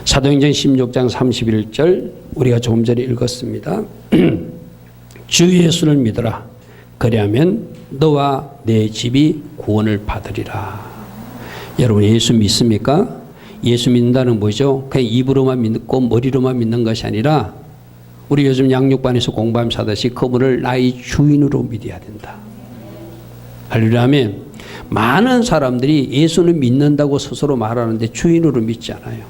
사도행전 16장 31절 우리가 조금 전에 읽었습니다. 주 예수를 믿어라. 그리하면 너와 내 집이 구원을 받으리라. 여러분 예수 믿습니까? 예수 믿는다는 뭐죠? 그냥 입으로만 믿고 머리로만 믿는 것이 아니라 우리 요즘 양육반에서 공부하면서 하듯이 그분을 나의 주인으로 믿어야 된다. 할렐루야. 아멘. 많은 사람들이 예수는 믿는다고 스스로 말하는데 주인으로 믿지 않아요.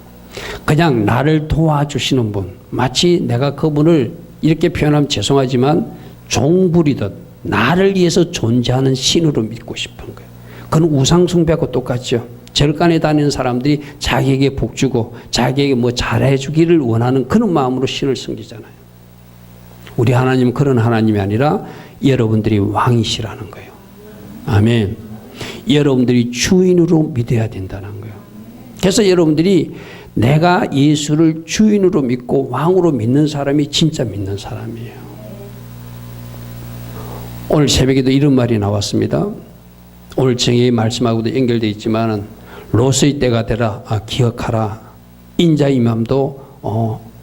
그냥 나를 도와주시는 분, 마치 내가 그분을 이렇게 표현하면 죄송하지만 종부리듯 나를 위해서 존재하는 신으로 믿고 싶은 거예요. 그건 우상숭배하고 똑같죠. 절간에 다니는 사람들이 자기에게 복 주고 자기에게 뭐 잘해주기를 원하는 그런 마음으로 신을 섬기잖아요. 우리 하나님은 그런 하나님이 아니라 여러분들이 왕이시라는 거예요. 아멘. 여러분들이 주인으로 믿어야 된다는 거예요. 그래서 여러분들이 내가 예수를 주인으로 믿고 왕으로 믿는 사람이 진짜 믿는 사람이에요. 오늘 새벽에도 이런 말이 나왔습니다. 오늘 정의 말씀하고도 연결되어 있지만 롯의 때가 되라. 기억하라. 인자 임함도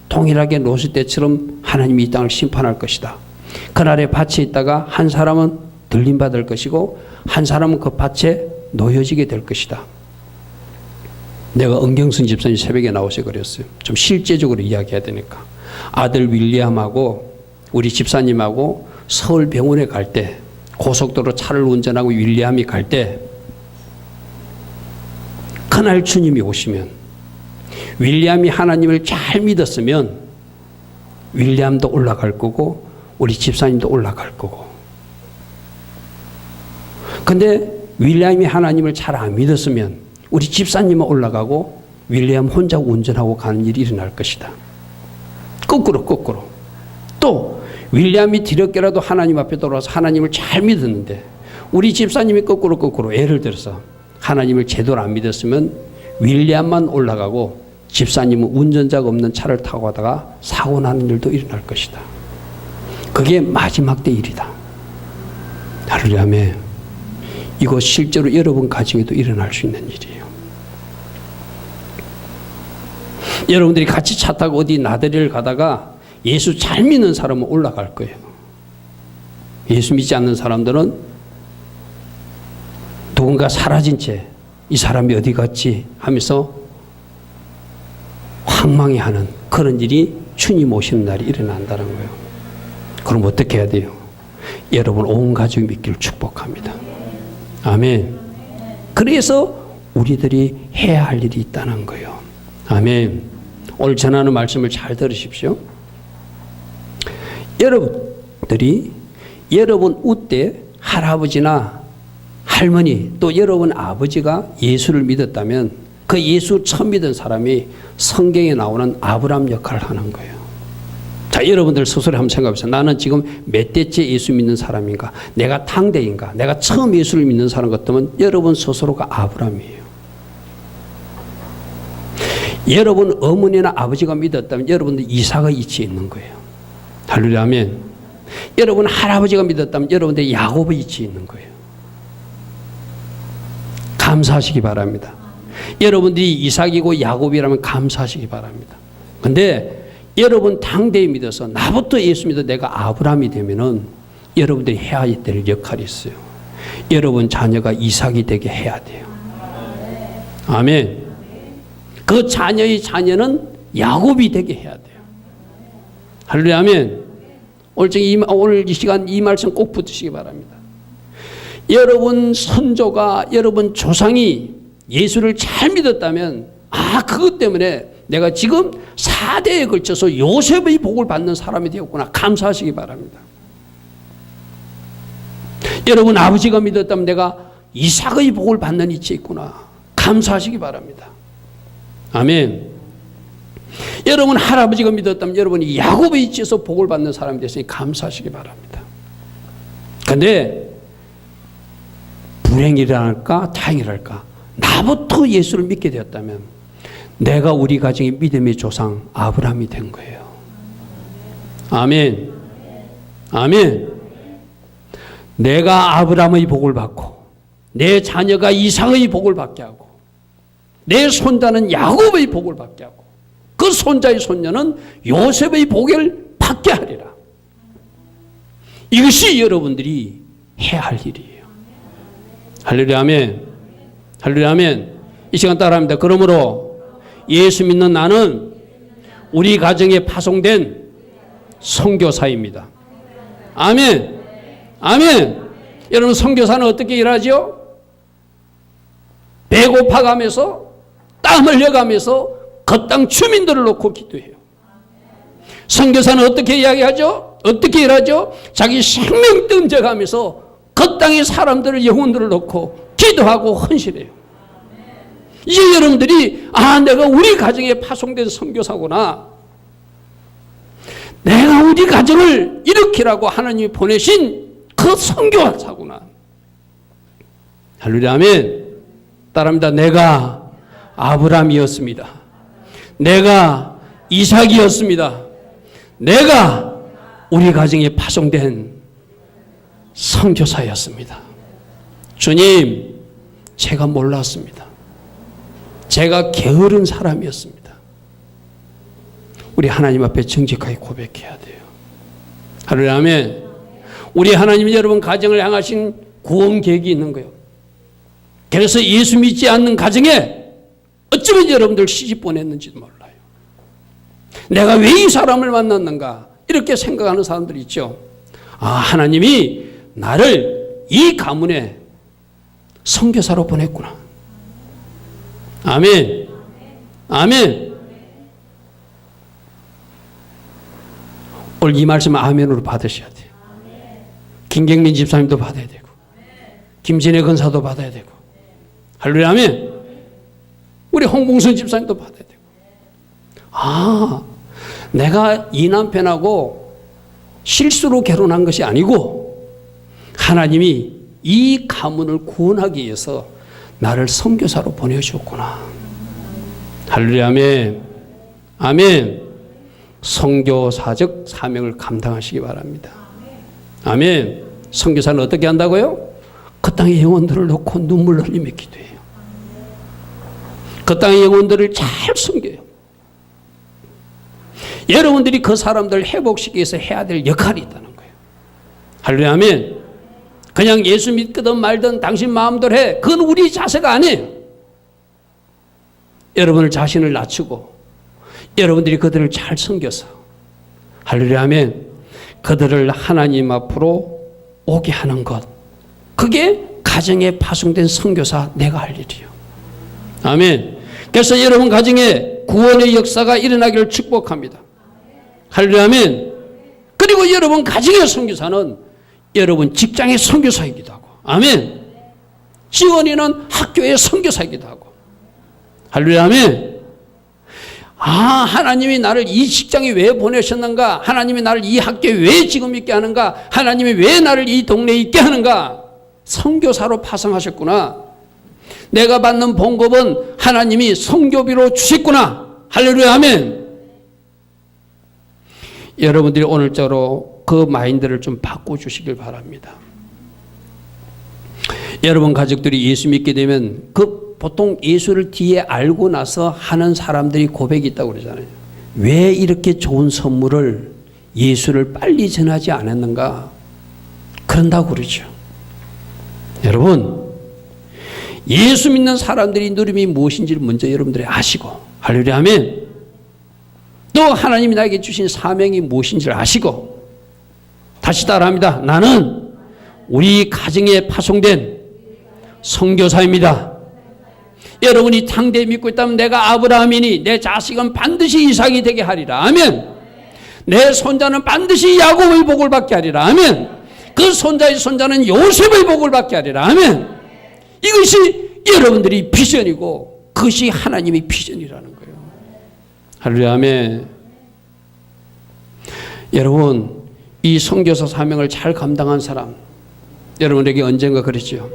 동일하게 롯의 때처럼 하나님이 이 땅을 심판할 것이다. 그날에 밭에 있다가 한 사람은 들림받을 것이고 한 사람은 그 밭에 놓여지게 될 것이다. 내가 은경순 집사님 새벽에 나오셔 그랬어요. 좀 실제적으로 이야기해야 되니까. 아들 윌리엄하고 우리 집사님하고 서울병원에 갈 때 고속도로 차를 운전하고 윌리엄이 갈 때 그날 주님이 오시면 윌리엄이 하나님을 잘 믿었으면 윌리엄도 올라갈 거고 우리 집사님도 올라갈 거고. 근데 윌리엄이 하나님을 잘 안 믿었으면 우리 집사님은 올라가고 윌리엄 혼자 운전하고 가는 일이 일어날 것이다. 거꾸로. 또 윌리엄이 뒤늦게라도 하나님 앞에 돌아와서 하나님을 잘 믿었는데 우리 집사님이 거꾸로 예를 들어서 하나님을 제대로 안 믿었으면 윌리엄만 올라가고 집사님은 운전자가 없는 차를 타고 가다가 사고 나는 일도 일어날 것이다. 그게 마지막 때 일이다. 할렐루야. 이거 실제로 여러분 가정에도 일어날 수 있는 일이에요. 여러분들이 같이 차 타고 어디 나들이를 가다가 예수 잘 믿는 사람은 올라갈 거예요. 예수 믿지 않는 사람들은 누군가 사라진 채 이 사람이 어디 갔지 하면서 황망해하는 그런 일이 주님 오시는 날이 일어난다는 거예요. 그럼 어떻게 해야 돼요? 여러분 온 가족이 믿기를 축복합니다. 아멘. 그래서 우리들이 해야 할 일이 있다는 거예요. 아멘. 오늘 전하는 말씀을 잘 들으십시오. 여러분들이 여러분 우때 할아버지나 할머니 또 여러분 아버지가 예수를 믿었다면 그 예수 처음 믿은 사람이 성경에 나오는 아브라함 역할을 하는 거예요. 자, 여러분들 스스로 한번 생각해 보세요. 나는 지금 몇 대째 예수 믿는 사람인가? 내가 당대인가? 내가 처음 예수를 믿는 사람 같으면 여러분 스스로가 아브라함이에요. 여러분 어머니나 아버지가 믿었다면 여러분들 이삭의 위치에 있는 거예요. 할렐루야. 아멘. 여러분 할아버지가 믿었다면 여러분들 야곱의 위치에 있는 거예요. 감사하시기 바랍니다. 여러분들이 이삭이고 야곱이라면 감사하시기 바랍니다. 근데 여러분 당대에 믿어서 나부터 예수 믿어 내가 아브라함이 되면은 여러분들이 해야 될 역할이 있어요. 여러분 자녀가 이삭이 되게 해야 돼요. 아멘. 그 자녀의 자녀는 야곱이 되게 해야 돼요. 할렐루야. 아멘. 오늘 이 시간 이 말씀 꼭 붙으시기 바랍니다. 여러분 선조가 여러분 조상이 예수를 잘 믿었다면 그것 때문에 내가 지금 4대에 걸쳐서 요셉의 복을 받는 사람이 되었구나. 감사하시기 바랍니다. 여러분 아버지가 믿었다면 내가 이삭의 복을 받는 위치에 있구나. 감사하시기 바랍니다. 아멘. 여러분 할아버지가 믿었다면 여러분이 야곱의 위치에서 복을 받는 사람이 됐으니 감사하시기 바랍니다. 그런데 불행이 일어날까 다행이 일어날까 나부터 예수를 믿게 되었다면 내가 우리 가정의 믿음의 조상 아브라함이 된 거예요. 아멘. 아멘. 내가 아브라함의 복을 받고 내 자녀가 이삭의 복을 받게 하고 내 손자는 야곱의 복을 받게 하고 그 손자의 손녀는 요셉의 복을 받게 하리라. 이것이 여러분들이 해야 할 일이에요. 할렐루야 아멘. 할렐루야 아멘. 이 시간 따라합니다. 그러므로 예수 믿는 나는 우리 가정에 파송된 선교사입니다. 아멘. 아멘. 여러분 선교사는 어떻게 일하죠? 배고파가면서 땀 흘려가면서 그 땅 주민들을 놓고 기도해요. 선교사는 어떻게 이야기하죠? 어떻게 일하죠? 자기 생명 던져가면서 그 땅의 사람들을 영혼들을 놓고 기도하고 헌신해요. 이제 여러분들이 내가 우리 가정에 파송된 선교사구나. 내가 우리 가정을 일으키라고 하나님이 보내신 그 선교사구나. 할렐루야 아멘. 따라합니다. 내가 아브라함이었습니다. 내가 이삭이었습니다. 내가 우리 가정에 파송된 선교사였습니다. 주님, 제가 몰랐습니다. 제가 게으른 사람이었습니다. 우리 하나님 앞에 정직하게 고백해야 돼요. 할렐루야 아멘. 우리 하나님이 여러분 가정을 향하신 구원 계획이 있는 거예요. 그래서 예수 믿지 않는 가정에 어쩌면 여러분들 시집 보냈는지도 몰라요. 내가 왜 이 사람을 만났는가 이렇게 생각하는 사람들이 있죠. 하나님이 나를 이 가문에 선교사로 보냈구나. 아멘. 아멘. 오늘 이 말씀 아멘으로 받으셔야 돼요. 김경민 집사님도 받아야 되고 김진애 근사도 받아야 되고 할렐루야 아멘. 우리 홍봉선 집사님도 받아야 되고 내가 이 남편하고 실수로 결혼한 것이 아니고 하나님이 이 가문을 구원하기 위해서 나를 선교사로 보내주었구나. 할렐루야 아멘. 아멘. 선교사적 사명을 감당하시기 바랍니다. 아멘. 선교사는 어떻게 한다고요? 그 땅의 영혼들을 놓고 눈물 흘리며 기도해요. 그 땅의 영혼들을 잘 섬겨요. 여러분들이 그 사람들을 회복시키기 위해서 해야 될 역할이 있다는 거예요. 할렐루야 아멘. 그냥 예수 믿든 말든 당신 마음대로 해. 그건 우리 자세가 아니에요. 여러분을 자신을 낮추고 여러분들이 그들을 잘 섬겨서 할렐루야 아멘. 그들을 하나님 앞으로 오게 하는 것. 그게 가정에 파송된 선교사 내가 할 일이에요. 아멘. 그래서 여러분 가정에 구원의 역사가 일어나기를 축복합니다. 할렐루야 아멘. 그리고 여러분 가정의 선교사는 여러분 직장의 선교사이기도 하고 아멘. 지원이는 학교의 선교사이기도 하고 할렐루야 아멘. 하나님이 나를 이 직장에 왜 보내셨는가? 하나님이 나를 이 학교에 왜 지금 있게 하는가? 하나님이 왜 나를 이 동네에 있게 하는가? 선교사로 파송하셨구나. 내가 받는 봉급은 하나님이 선교비로 주셨구나. 할렐루야 아멘. 여러분들이 오늘자로 그 마인드를 좀 바꿔주시길 바랍니다. 여러분 가족들이 예수 믿게 되면 보통 예수를 뒤에 알고 나서 하는 사람들이 고백이 있다고 그러잖아요. 왜 이렇게 좋은 선물을 예수를 빨리 전하지 않았는가? 그런다고 그러죠. 여러분 예수 믿는 사람들이 누림이 무엇인지를 먼저 여러분들이 아시고 할렐루야 아멘. 또 하나님이 나에게 주신 사명이 무엇인지를 아시고 다시 따라합니다. 나는 우리 가정에 파송된 선교사입니다. 여러분이 당대에 믿고 있다면 내가 아브라함이니 내 자식은 반드시 이삭이 되게 하리라. 아멘. 내 손자는 반드시 야곱의 복을 받게 하리라. 아멘. 그 손자의 손자는 요셉의 복을 받게 하리라. 아멘. 이것이 여러분들이 비전이고 그것이 하나님의 비전이라는 거예요. 할렐루야 아멘. 여러분 이 선교사 사명을 잘 감당한 사람 여러분에게 언젠가 그랬죠.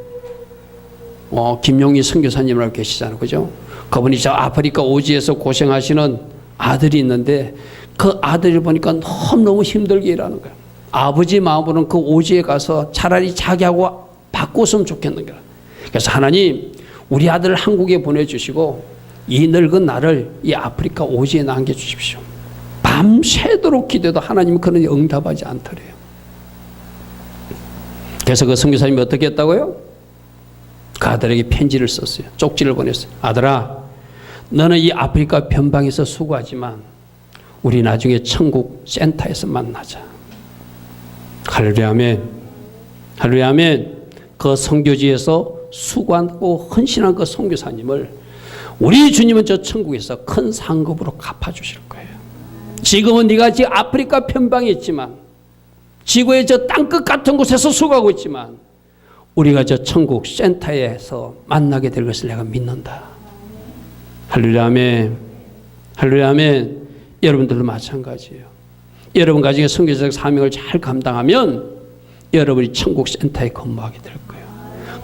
김용희 선교사님이라고 계시잖아요. 그죠? 그분이 저 아프리카 오지에서 고생하시는 아들이 있는데 그 아들을 보니까 너무너무 힘들게 일하는 거예요. 아버지 마음으로는 그 오지에 가서 차라리 자기하고 바꿨으면 좋겠는 거예요. 그래서 하나님 우리 아들을 한국에 보내주시고 이 늙은 나를 이 아프리카 오지에 남겨주십시오. 밤새도록 기도해도 하나님은 그런 응답하지 않더래요. 그래서 그 선교사님이 어떻게 했다고요? 그 아들에게 편지를 썼어요. 쪽지를 보냈어요. 아들아, 너는 이 아프리카 변방에서 수고하지만 우리 나중에 천국 센터에서 만나자. 할렐루야 아멘. 할렐루야 아멘. 그 선교지에서 수고하고 헌신한 그 선교사님을 우리 주님은 저 천국에서 큰 상급으로 갚아주실 거예요. 지금은 네가 지금 아프리카 편방에 있지만, 지구의 저 땅끝 같은 곳에서 수고하고 있지만, 우리가 저 천국 센터에서 만나게 될 것을 내가 믿는다. 할렐루야 아멘. 할렐루야 아멘. 여러분들도 마찬가지예요. 여러분 가정의 선교사적 사명을 잘 감당하면 여러분이 천국 센터에 근무하게 될 거예요.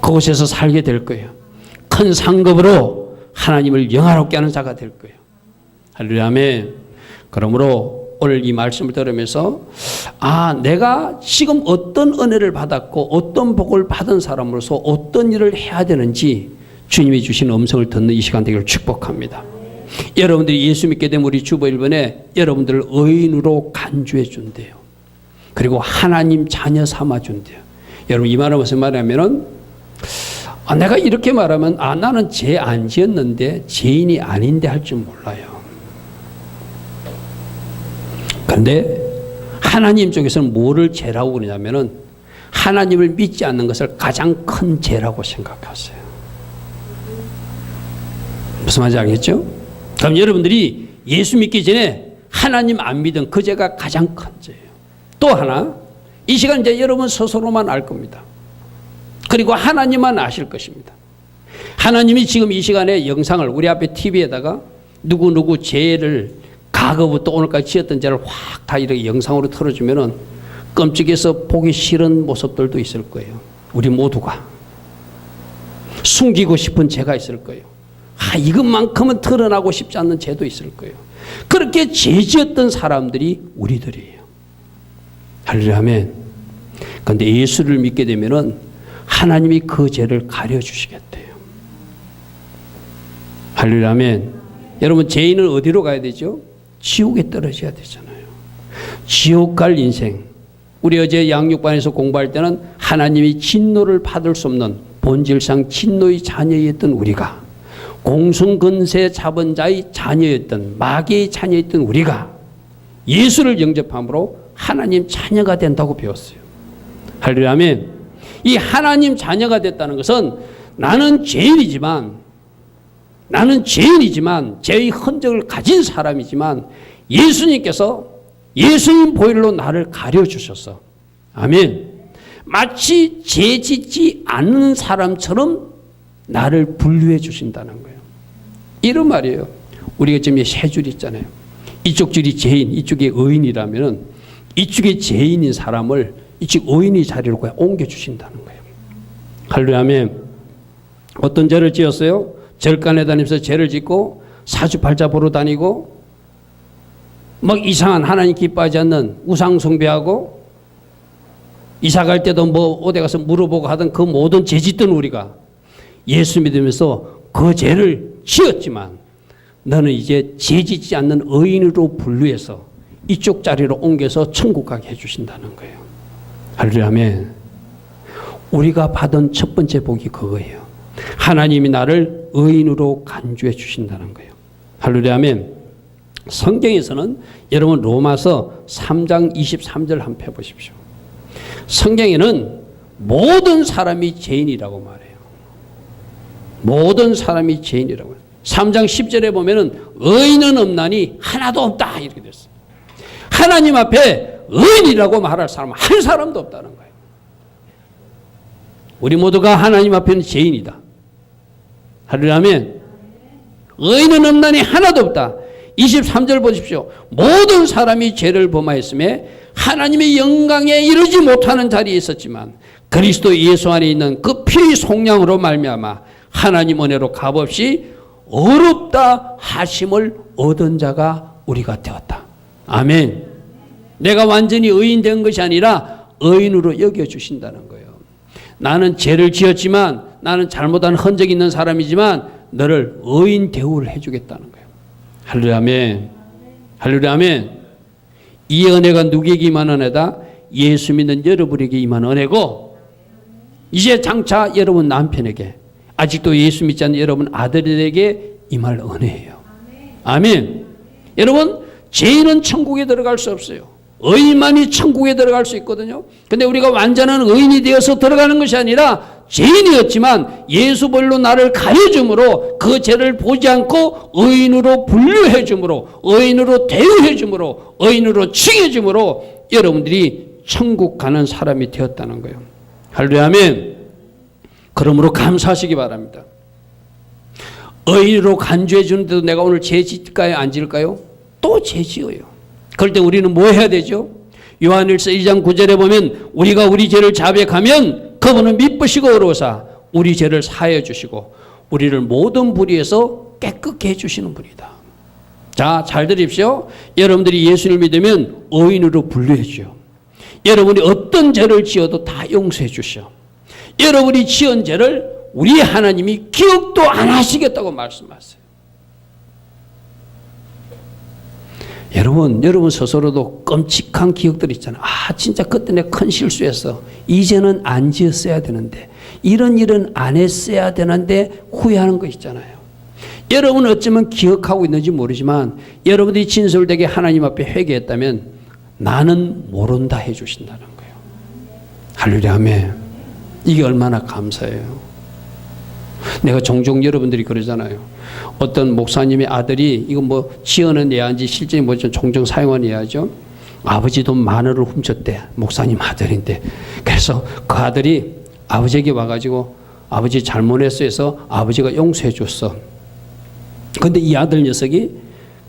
그곳에서 살게 될 거예요. 큰 상급으로 하나님을 영화롭게 하는 자가 될 거예요. 할렐루야 아멘. 그러므로 오늘 이 말씀을 들으면서 내가 지금 어떤 은혜를 받았고 어떤 복을 받은 사람으로서 어떤 일을 해야 되는지 주님이 주신 음성을 듣는 이 시간 되기를 축복합니다. 여러분들이 예수 믿게 되면 우리 주보 1번에 여러분들을 의인으로 간주해 준대요. 그리고 하나님 자녀 삼아 준대요. 여러분 이 말은 무슨 말이냐면은 내가 이렇게 말하면 나는 죄 안 지었는데 죄인이 아닌데 할 줄 몰라요. 그런데 하나님 쪽에서는 뭐를 죄라고 그러냐면은 하나님을 믿지 않는 것을 가장 큰 죄라고 생각하세요. 무슨 말인지 알겠죠? 그럼 여러분들이 예수 믿기 전에 하나님 안 믿은 그 죄가 가장 큰 죄예요. 또 하나, 이 시간 이제 여러분 스스로만 알 겁니다. 그리고 하나님만 아실 것입니다. 하나님이 지금 이 시간에 영상을 우리 앞에 TV에다가 누구 죄를 과거부터 오늘까지 지었던 죄를 확 다 이렇게 영상으로 틀어주면은 끔찍해서 보기 싫은 모습들도 있을 거예요. 우리 모두가 숨기고 싶은 죄가 있을 거예요. 이것만큼은 드러나고 싶지 않는 죄도 있을 거예요. 그렇게 죄 지었던 사람들이 우리들이에요. 할렐루야 아멘. 그런데 예수를 믿게 되면은 하나님이 그 죄를 가려주시겠대요. 할렐루야 아멘. 여러분 죄인은 어디로 가야 되죠? 지옥에 떨어져야 되잖아요. 지옥 갈 인생. 우리 어제 양육반에서 공부할 때는 하나님이 진노를 받을 수 없는 본질상 진노의 자녀였던 우리가, 공승근세 잡은 자의 자녀였던, 마귀의 자녀였던 우리가 예수를 영접함으로 하나님 자녀가 된다고 배웠어요. 할렐루야 아멘. 이 하나님 자녀가 됐다는 것은 나는 죄인이지만 죄의 흔적을 가진 사람이지만 예수님께서 예수님 보혈로 나를 가려주셔서, 아멘, 마치 죄 짓지 않는 사람처럼 나를 분류해 주신다는 거예요. 이런 말이에요. 우리가 지금 세 줄 있잖아요. 이쪽 줄이 죄인, 이쪽이 의인이라면 이쪽에 죄인인 사람을 이쪽 의인의 자리로 그냥 옮겨주신다는 거예요. 할렐루야 아멘. 어떤 죄를 지었어요? 절간에 다니면서 죄를 짓고 사주팔자 보러 다니고 막 이상한 하나님 기뻐하지 않는 우상 숭배하고 이사 갈 때도 뭐 어디 가서 물어보고 하던 그 모든 죄 짓던 우리가 예수 믿으면서 그 죄를 지었지만 너는 이제 죄 짓지 않는 의인으로 분류해서 이쪽 자리로 옮겨서 천국 가게 해주신다는 거예요. 할렐루야 아멘. 우리가 받은 첫 번째 복이 그거예요. 하나님이 나를 의인으로 간주해 주신다는 거예요. 할렐루야 아멘. 성경에서는 여러분 로마서 3장 23절 한번 펴보십시오. 성경에는 모든 사람이 죄인이라고 말해요. 모든 사람이 죄인이라고 해요. 3장 10절에 보면은 의인은 없나니 하나도 없다 이렇게 됐어요. 하나님 앞에 의인이라고 말할 사람은 한 사람도 없다는 거예요. 우리 모두가 하나님 앞에는 죄인이다. 할렐루야 아멘. 의인은 없나니 하나도 없다. 23절 보십시오. 모든 사람이 죄를 범하였음에 하나님의 영광에 이르지 못하는 자리에 있었지만 그리스도 예수 안에 있는 그 피의 속량으로 말미암아 하나님 은혜로 값없이 어렵다 하심을 얻은 자가 우리가 되었다. 아멘. 내가 완전히 의인 된 것이 아니라 의인으로 여겨주신다는 거예요. 나는 죄를 지었지만, 나는 잘못한 흔적이 있는 사람이지만 너를 의인 대우를 해주겠다는 거예요. 할렐루야 아멘. 할렐루야 아멘. 이 은혜가 누구에게 임한 은혜다? 예수 믿는 여러분에게 임한 은혜고, 이제 장차 여러분 남편에게, 아직도 예수 믿지 않는 여러분 아들에게 임할 은혜예요. 아멘. 여러분, 죄인은 천국에 들어갈 수 없어요. 의인만이 천국에 들어갈 수 있거든요. 근데 우리가 완전한 의인이 되어서 들어가는 것이 아니라 죄인이었지만 예수별로 나를 가려줌으로 그 죄를 보지 않고 의인으로 분류해 줌으로, 의인으로 대우해 줌으로, 의인으로 칭해 줌으로 여러분들이 천국 가는 사람이 되었다는 거예요. 할렐루야 아멘. 그러므로 감사하시기 바랍니다. 의인으로 간주해 주는데도 내가 오늘 죄 짓을까요? 안 지을까요? 또 죄 지어요. 그럴 때 우리는 뭐 해야 되죠? 요한일서 2장 9절에 보면 우리가 우리 죄를 자백하면 그분은 미쁘시고 의로우사 우리 죄를 사하여 주시고 우리를 모든 불의에서 깨끗게 해주시는 분이다. 자, 잘 들으십시오. 여러분들이 예수를 믿으면 의인으로 분류해 줘요. 여러분이 어떤 죄를 지어도 다 용서해 주셔. 여러분이 지은 죄를 우리 하나님이 기억도 안 하시겠다고 말씀하세요. 여러분 스스로도 끔찍한 기억들 있잖아요. 아, 진짜 그때 내가 큰 실수했어. 이제는 안 지었어야 되는데, 이런 일은 안 했어야 되는데 후회하는 거 있잖아요. 여러분은 어쩌면 기억하고 있는지 모르지만 여러분들이 진솔되게 하나님 앞에 회개했다면 나는 모른다 해주신다는 거예요. 할렐루야 아멘. 이게 얼마나 감사해요. 내가 종종 여러분들이 그러잖아요. 어떤 목사님의 아들이, 이거 뭐 지어낸 예화인지 실제 뭐 종종 사용한 예화죠. 아버지 돈 10,000원을 훔쳤대. 목사님 아들인데. 그래서 그 아들이 아버지에게 와가지고 아버지 잘못했어 해서 아버지가 용서해 줬어. 근데 이 아들 녀석이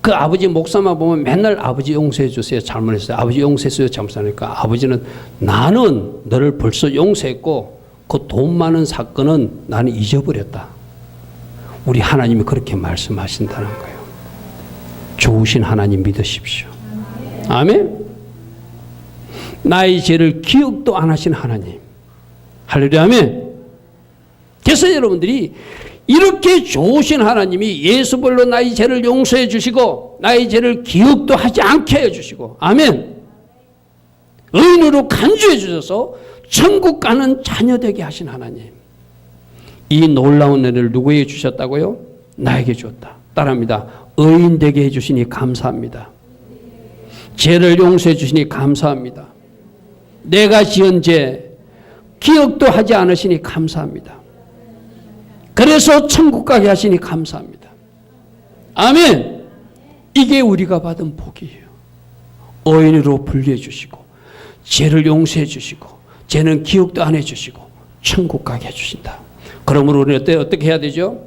그 아버지 목사만 보면 맨날 아버지 용서해 주세요. 잘못했어요. 아버지 용서했어요. 잘못하니까 아버지는 나는 너를 벌써 용서했고 그 돈 많은 사건은 나는 잊어버렸다. 우리 하나님이 그렇게 말씀하신다는 거예요. 좋으신 하나님 믿으십시오. 아멘. 나의 죄를 기억도 안 하신 하나님. 할렐루야 아멘. 그래서 여러분들이 이렇게 좋으신 하나님이 예수별로 나의 죄를 용서해 주시고 나의 죄를 기억도 하지 않게 해주시고, 아멘, 의인으로 간주해 주셔서 천국 가는 자녀 되게 하신 하나님, 이 놀라운 은혜를 누구에게 주셨다고요? 나에게 줬다. 따라합니다. 의인 되게 해주시니 감사합니다. 죄를 용서해 주시니 감사합니다. 내가 지은 죄 기억도 하지 않으시니 감사합니다. 그래서 천국 가게 하시니 감사합니다. 아멘. 이게 우리가 받은 복이에요. 의인으로 분류해 주시고 죄를 용서해 주시고 죄는 기억도 안 해주시고 천국 가게 해주신다. 그러므로 우리는 어떻게 해야 되죠?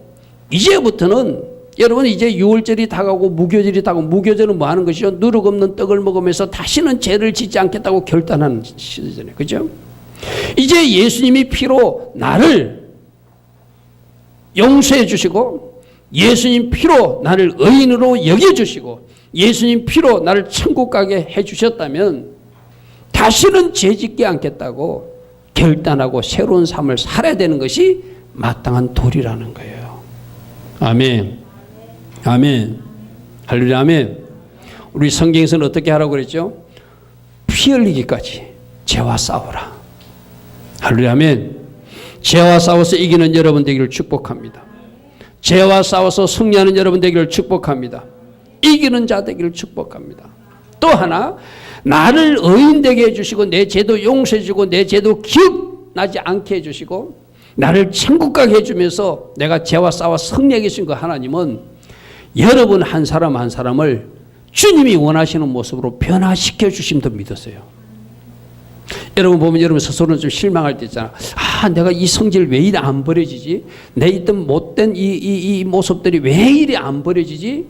이제부터는 여러분, 이제 6월절이 다가오고 무교절이 다가오고, 무교절은 뭐 하는 것이죠? 누룩 없는 떡을 먹으면서 다시는 죄를 짓지 않겠다고 결단하는 시즌이잖아요. 그죠? 이제 예수님이 피로 나를 용서해 주시고 예수님 피로 나를 의인으로 여겨주시고 예수님 피로 나를 천국 가게 해주셨다면 다시는 죄짓지 않겠다고 결단하고 새로운 삶을 살아야 되는 것이 마땅한 도리라는 거예요. 아멘. 아멘. 할렐루야 아멘. 우리 성경에서는 어떻게 하라고 그랬죠? 피 흘리기까지 죄와 싸우라. 할렐루야 아멘. 죄와 싸워서 이기는 여러분 되기를 축복합니다. 죄와 싸워서 승리하는 여러분 되기를 축복합니다. 이기는 자 되기를 축복합니다. 또 하나, 나를 의인 되게 해주시고 내 죄도 용서해 주고 내 죄도 기억나지 않게 해주시고 나를 천국 가게 해주면서 내가 죄와 싸워 승리하게 해주신 그 하나님은 여러분 한 사람 한 사람을 주님이 원하시는 모습으로 변화시켜 주심도 믿으세요. 여러분 보면 여러분 스스로는 좀 실망할 때 있잖아. 아, 내가 이 성질 왜 이리 안 버려지지? 내 있던 못된 이 모습들이 왜 이리 안 버려지지?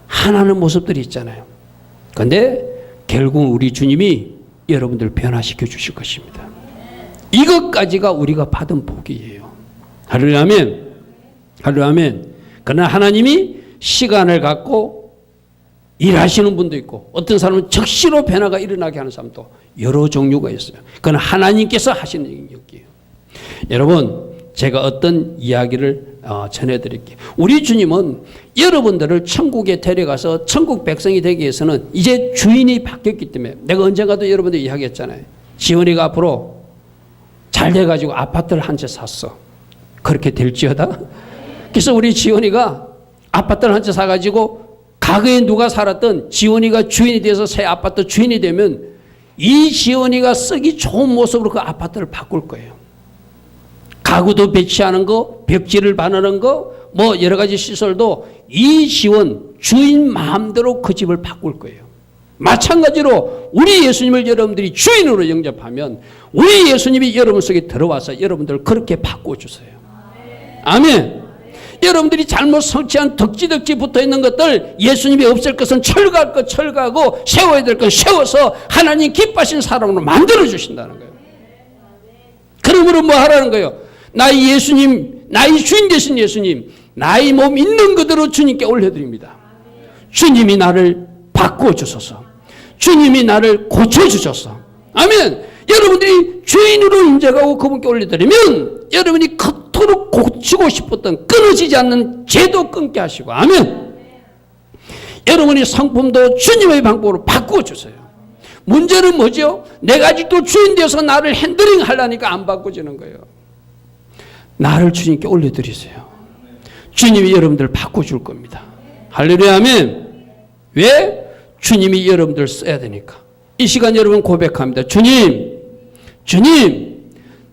하나는 모습들이 있잖아요. 그런데 결국 우리 주님이 여러분들 변화시켜 주실 것입니다. 이것까지가 우리가 받은 복이에요. 할렐루야 아멘. 할렐루야 아멘. 그러나 하나님이 시간을 갖고 일하시는 분도 있고 어떤 사람은 즉시로 변화가 일어나게 하는 사람도 여러 종류가 있어요. 그건 하나님께서 하시는 영역이에요. 여러분, 제가 어떤 이야기를 전해드릴게요. 우리 주님은 여러분들을 천국에 데려가서 천국 백성이 되기 위해서는 이제 주인이 바뀌었기 때문에, 내가 언젠가도 여러분들 이야기했잖아요. 지원이가 앞으로 잘 돼가지고 아파트를 한 채 샀어. 그렇게 될지어다. 그래서 우리 지원이가 아파트를 한 채 사가지고 과거에 누가 살았던 지원이가 주인이 돼서 새 아파트 주인이 되면 이 지원이가 쓰기 좋은 모습으로 그 아파트를 바꿀 거예요. 가구도 배치하는 거, 벽지를 바르는 거, 뭐 여러 가지 시설도 이 지원, 주인 마음대로 그 집을 바꿀 거예요. 마찬가지로 우리 예수님을 여러분들이 주인으로 영접하면 우리 예수님이 여러분 속에 들어와서 여러분들을 그렇게 바꿔주세요. 아멘. 여러분들이 잘못 성취한 덕지덕지 붙어있는 것들, 예수님이 없앨 것은 철거할 것 철거하고 세워야 될 것 세워서 하나님 기뻐하시는 사람으로 만들어주신다는 거예요. 그러므로 뭐 하라는 거예요? 나의 예수님, 나의 주인 되신 예수님, 나의 몸 있는 그대로 주님께 올려드립니다. 주님이 나를 바꿔주소서. 주님이 나를 고쳐주소서. 아멘. 여러분들이 주인으로 인정하고 그분께 올려드리면 여러분이 그토록 고치고 싶었던 끊어지지 않는 죄도 끊게 하시고, 아멘. 여러분이 성품도 주님의 방법으로 바꿔주세요. 문제는 뭐죠? 내가 아직도 주인 되어서 나를 핸들링 하려니까 안 바꿔지는 거예요. 나를 주님께 올려드리세요. 주님이 여러분들 바꿔줄 겁니다. 할렐루야, 아멘. 왜? 주님이 여러분들 써야 되니까. 이 시간 여러분 고백합니다. 주님,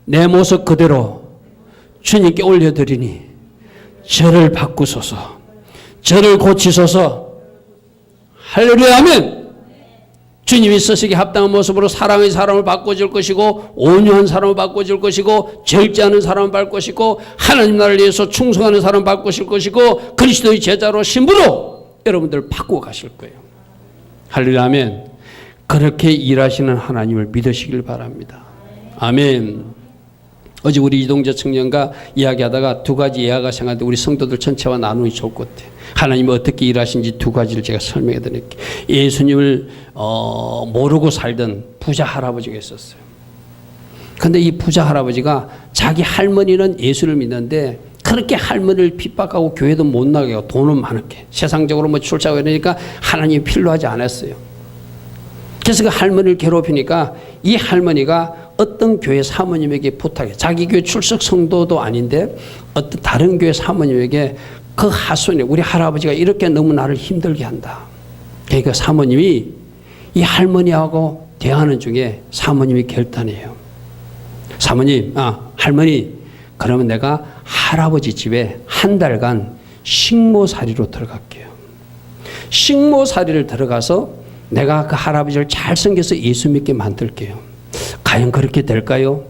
내 모습 그대로 주님께 올려드리니 저를 바꾸소서, 저를 고치소서. 할렐루야, 아멘. 주님이 쓰시기 합당한 모습으로 사랑의 사람을 바꿔줄 것이고, 온유한 사람을 바꿔줄 것이고, 절제하는 사람을 바꿀 것이고, 하나님 나라를 위해서 충성하는 사람을 바꾸실 것이고, 그리스도의 제자로 신부로 여러분들을 바꾸어 가실 거예요. 할렐루야, 아멘. 그렇게 일하시는 하나님을 믿으시길 바랍니다. 아멘. 어제 우리 이동재 청년과 이야기하다가 두 가지 예화가 생각하는데 우리 성도들 전체와 나누기 좋을 것 같아요. 하나님이 어떻게 일하신지 두 가지를 제가 설명해 드릴게요. 예수님을 모르고 살던 부자 할아버지가 있었어요. 그런데 이 부자 할아버지가 자기 할머니는 예수를 믿는데 그렇게 할머니를 핍박하고 교회도 못 나가게 하고 돈은 많게 세상적으로 뭐 출자하고 이러니까 하나님이 필요하지 않았어요. 그래서 그 할머니를 괴롭히니까 이 할머니가 어떤 교회 사모님에게 부탁해. 자기 교회 출석 성도도 아닌데 어떤 다른 교회 사모님에게 그 하소연에 우리 할아버지가 이렇게 너무 나를 힘들게 한다. 그러니까 사모님이 이 할머니하고 대화하는 중에 사모님이 결단해요. 사모님, 할머니, 그러면 내가 할아버지 집에 한 달간 식모살이로 들어갈게요. 식모살이를 들어가서 내가 그 할아버지를 잘 섬겨서 예수 믿게 만들게요. 과연 그렇게 될까요?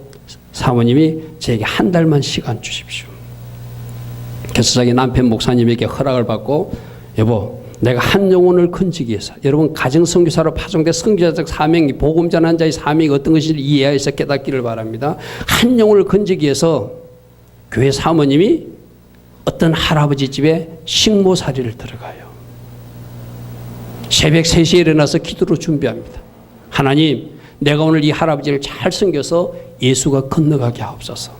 사모님이 저에게 한 달만 시간 주십시오. 그래서 자기 남편 목사님에게 허락을 받고, 여보, 내가 한 영혼을 건지기 위해서, 여러분 가정선교사로 파송된 선교사적 사명이, 복음 전하는 자의 사명이 어떤 것인지 이해해서 깨닫기를 바랍니다. 한 영혼을 건지기 위해서 교회 사모님이 어떤 할아버지 집에 식모살이를 들어가요. 새벽 3시에 일어나서 기도로 준비합니다. 하나님, 내가 오늘 이 할아버지를 잘 섬겨서 예수가 건너가게 하옵소서.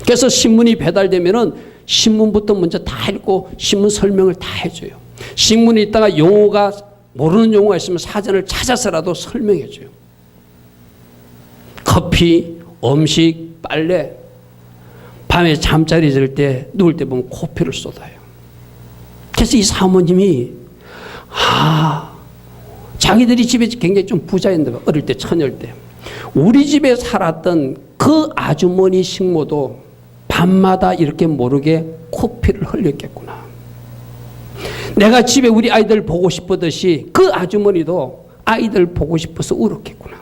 그래서 신문이 배달되면은 신문부터 먼저 다 읽고 신문 설명을 다 해줘요. 신문이 있다가 용어가 모르는 용어가 있으면 사전을 찾아서라도 설명해줘요. 커피, 음식, 빨래, 밤에 잠자리 들 때 누울 때 보면 코피를 쏟아요. 그래서 이 사모님이 자기들이 집에 굉장히 좀 부자였는데 어릴 때 처녀일 때 우리 집에 살았던 그 아주머니 식모도 밤마다 이렇게 모르게 코피를 흘렸겠구나. 내가 집에 우리 아이들 보고 싶었듯이 그 아주머니도 아이들 보고 싶어서 울었겠구나.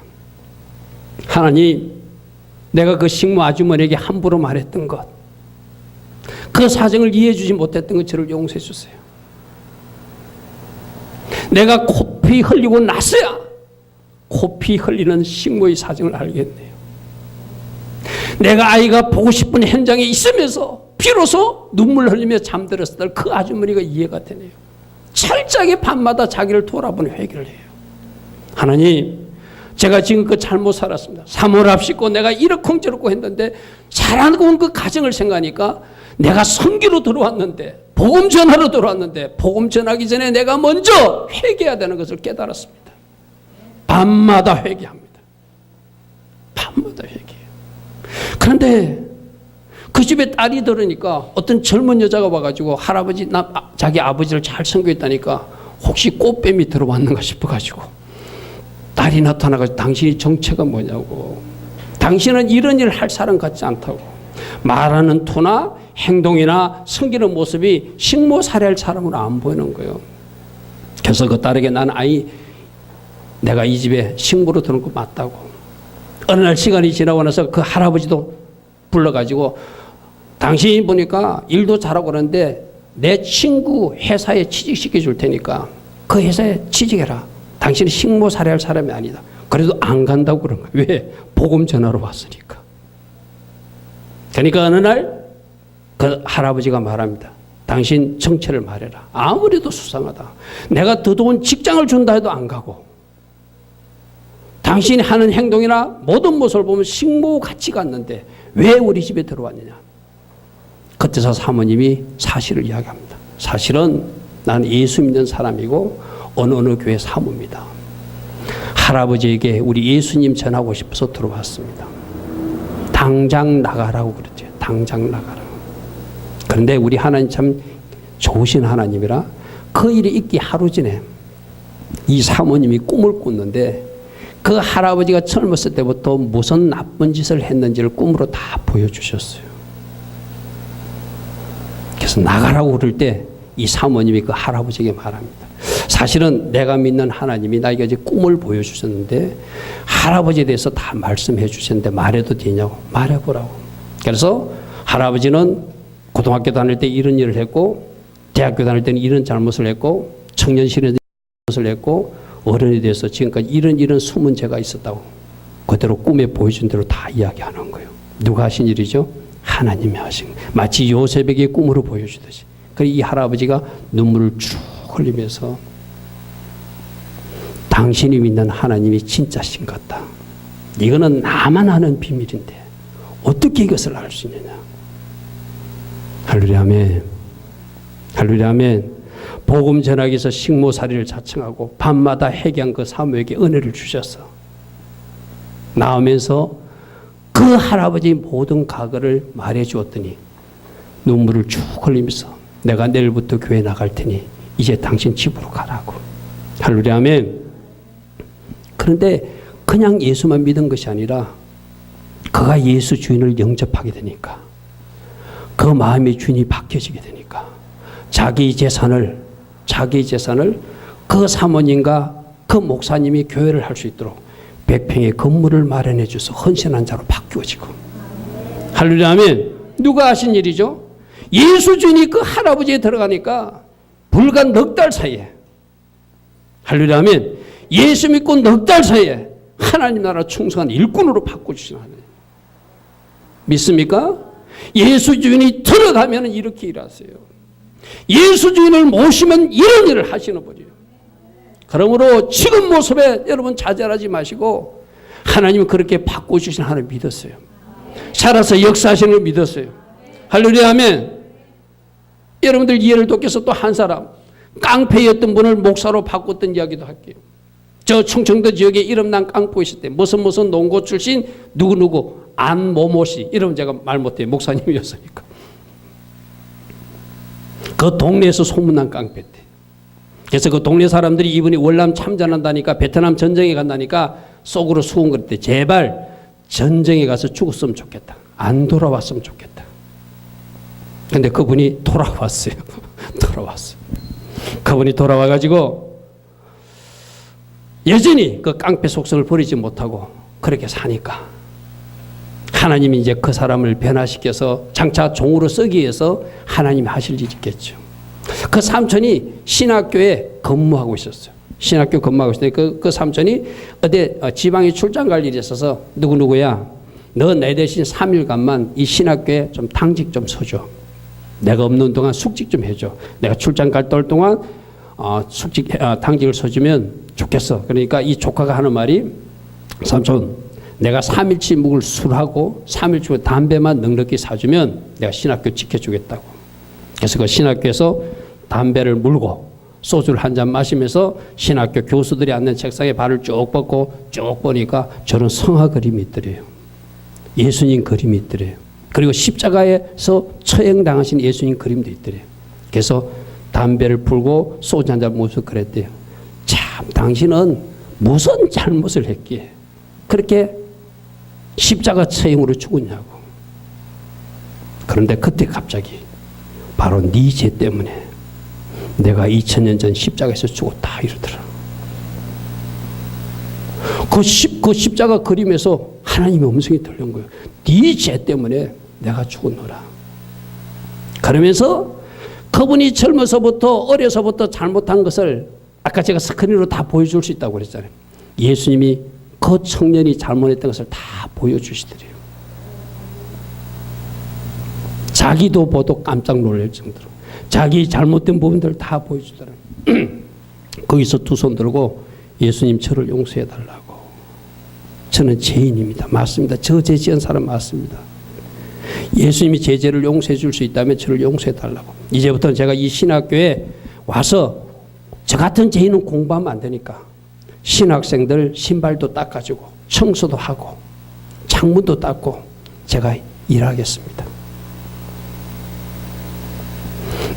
하나님, 내가 그 식모 아주머니에게 함부로 말했던 것, 그 사정을 이해해 주지 못했던 것 저를 용서해 주세요. 내가 코피 흘리고 나서야 코피 흘리는 식모의 사정을 알겠네요. 내가 아이가 보고 싶은 현장에 있으면서 비로소 눈물 흘리며 잠들었을 그 아주머니가 이해가 되네요. 철저하게 밤마다 자기를 돌아보는 회개를 해요. 하나님, 제가 지금껏 잘못 살았습니다. 사모랍시고 내가 이러쿵저러쿵 했는데 살아온 그 가정을 생각하니까 내가 선교로 들어왔는데 복음 전하러 들어왔는데 복음 전하기 전에 내가 먼저 회개해야 되는 것을 깨달았습니다. 밤마다 회개합니다. 밤마다 회개해요. 그런데 그 집에 딸이 들으니까 어떤 젊은 여자가 와가지고 할아버지 자기 아버지를 잘 선교했다니까 혹시 꽃뱀이 들어왔는가 싶어가지고 딸이 나타나가지고 당신이 정체가 뭐냐고, 당신은 이런 일을 할 사람 같지 않다고, 말하는 투나 행동이나 섬기는 모습이 식모살해할 사람으로 안 보이는 거예요. 그래서 그 딸에게 난 아이 내가 이 집에 식모로 들어온 거 맞다고. 어느 날 시간이 지나고 나서 그 할아버지도 불러가지고 당신이 보니까 일도 잘하고 그러는데 내 친구 회사에 취직시켜 줄 테니까 그 회사에 취직해라. 당신은 식모 살해할 사람이 아니다. 그래도 안 간다고 그런 거야. 왜? 복음 전하러 왔으니까. 그러니까 어느 날 그 할아버지가 말합니다. 당신 정체를 말해라. 아무래도 수상하다. 내가 더 좋은 직장을 준다 해도 안 가고 당신이 하는 행동이나 모든 모습을 보면 식모 같이 갔는데 왜 우리 집에 들어왔느냐. 그때서 사모님이 사실을 이야기합니다. 사실은 나는 예수 믿는 사람이고 어느 교회 사모입니다. 할아버지에게 우리 예수님 전하고 싶어서 들어왔습니다. 당장 나가라고 그랬죠. 당장 나가라. 그런데 우리 하나님 참 좋으신 하나님이라 그 일이 있기 하루 전에 이 사모님이 꿈을 꿨는데 그 할아버지가 젊었을 때부터 무슨 나쁜 짓을 했는지를 꿈으로 다 보여주셨어요. 그래서 나가라고 그럴 때 이 사모님이 그 할아버지에게 말합니다. 사실은 내가 믿는 하나님이 나에게 이제 꿈을 보여주셨는데 할아버지에 대해서 다 말씀해 주셨는데 말해도 되냐고. 말해보라고. 그래서 할아버지는 고등학교 다닐 때 이런 일을 했고 대학교 다닐 때는 이런 잘못을 했고 청년실에 잘못을 했고 어른이 돼서 지금까지 이런 숨은 죄가 있었다고 그대로 꿈에 보여준 대로 다 이야기하는 거예요. 누가 하신 일이죠? 하나님이 하신 거예요. 마치 요셉에게 꿈으로 보여주듯이. 그래서 이 할아버지가 눈물을 쭉 흘리면서 당신이 믿는 하나님이 진짜신 것 같다. 이거는 나만 아는 비밀인데 어떻게 이것을 알 수 있느냐. 할렐루야 아멘. 할렐루야 아멘. 복음 전하기 위해서 식모살이를 자청하고 밤마다 회개한 그 사모에게 은혜를 주셔서 나오면서 그 할아버지 모든 과거를 말해 주었더니 눈물을 쭉 흘리면서 내가 내일부터 교회 나갈 테니 이제 당신 집으로 가라고. 할렐루야 아멘. 그런데 그냥 예수만 믿은 것이 아니라 그가 예수 주인을 영접하게 되니까 그 마음의 주인이 바뀌어지게 되니까 자기 재산을 그 사모님과 그 목사님이 교회를 할 수 있도록 100평의 건물을 마련해 줘서 헌신한 자로 바뀌어지고. 할렐루야 아멘. 누가 하신 일이죠? 예수 주인이 그 할아버지에 들어가니까 불과 넉 달 사이에, 할렐루야 아멘, 예수 믿고 넉 달 사이에 하나님 나라 충성한 일꾼으로 바꿔주시는 하나님. 믿습니까? 예수 주인이 들어가면 이렇게 일하세요. 예수 주인을 모시면 이런 일을 하시는 분이에요. 그러므로 지금 모습에 여러분 좌절하지 마시고 하나님은 그렇게 바꿔주신 하나님 믿었어요. 살아서 역사하시는 걸 믿었어요. 할렐루야 아멘. 여러분들 이해를 돕겠어. 또 한 사람 깡패였던 분을 목사로 바꿨던 이야기도 할게요. 저 충청도 지역에 이름난 깡패 있을 때 무슨 농고 출신 누구누구 안모모씨, 이름 제가 말 못해요. 목사님이었으니까. 그 동네에서 소문난 깡패 때. 그래서 그 동네 사람들이 이분이 월남 참전한다니까 베트남 전쟁에 간다니까 속으로 수군거렸대. 제발 전쟁에 가서 죽었으면 좋겠다. 안 돌아왔으면 좋겠다. 근데 그분이 돌아왔어요. 돌아왔어요. 그분이 돌아와가지고 여전히 그 깡패 속성을 버리지 못하고 그렇게 사니까 하나님이 이제 그 사람을 변화시켜서 장차 종으로 쓰기 위해서 하나님이 하실 일이 있겠죠. 그 삼촌이 신학교에 근무하고 있었어요. 신학교 근무하고 있었는데 그 삼촌이 어디 지방에 출장 갈 일이 있어서 누구야 너 내 대신 3일간만 이 신학교에 좀 당직 좀 서줘. 내가 없는 동안 숙직 좀 해줘. 내가 출장 갈 동안 당직을 서주면 좋겠어. 그러니까 이 조카가 하는 말이 삼촌, 내가 3일치 묵을 술하고 3일치 담배만 넉넉히 사주면 내가 신학교 지켜주겠다고. 그래서 그 신학교에서 담배를 물고 소주를 한 잔 마시면서 신학교 교수들이 앉는 책상에 발을 쭉 뻗고 쭉 보니까 저런 성화 그림이 있더래요. 예수님 그림이 있더래요. 그리고 십자가에서 처형당하신 예수님 그림도 있더래요. 그래서 담배를 풀고 소주 한 잔 마시면서 그랬대요. 참, 당신은 무슨 잘못을 했기에 그렇게 십자가 처형으로 죽었냐고. 그런데 그때 갑자기 바로 네 죄 때문에 내가 2000년 전 십자가에서 죽었다 이러더라. 그 십자가 그림에서 하나님의 음성이 들린 거예요. 네 죄 때문에 내가 죽었노라. 그러면서 그분이 젊어서부터 어려서부터 잘못한 것을 아까 제가 스크린으로 다 보여줄 수 있다고 그랬잖아요. 예수님이 그 청년이 잘못했던 것을 다 보여주시더래요. 자기도 보도 깜짝 놀랄 정도로 자기 잘못된 부분들을 다 보여주더라고요. 거기서 두 손 들고 예수님 저를 용서해달라고. 저는 죄인입니다. 맞습니다. 저 죄 지은 사람 맞습니다. 예수님이 제 죄를 용서해 줄 수 있다면 저를 용서해달라고. 이제부터는 제가 이 신학교에 와서 저 같은 죄인은 공부하면 안 되니까 신학생들 신발도 닦아주고 청소도 하고 창문도 닦고 제가 일하겠습니다.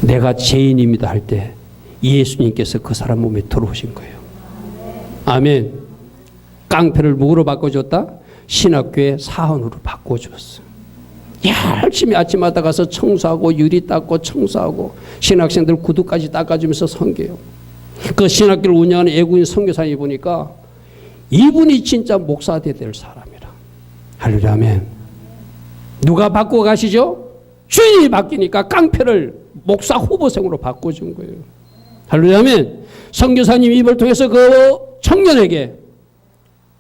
내가 죄인입니다 할 때 예수님께서 그 사람 몸에 들어오신 거예요. 아멘. 깡패를 묵으로 바꿔줬다? 신학교에 사원으로 바꿔줬어. 열심히 아침마다 가서 청소하고 유리 닦고 청소하고 신학생들 구두까지 닦아주면서 섬겨요. 그 신학교를 운영하는 애국인 선교사님이 보니까 이분이 진짜 목사 돼야 될 사람이라. 할렐루야. 아멘. 누가 바꾸어 가시죠? 주인이 바뀌니까 깡패를 목사 후보생으로 바꿔준 거예요. 할렐루야. 아멘. 선교사님 입을 통해서 그 청년에게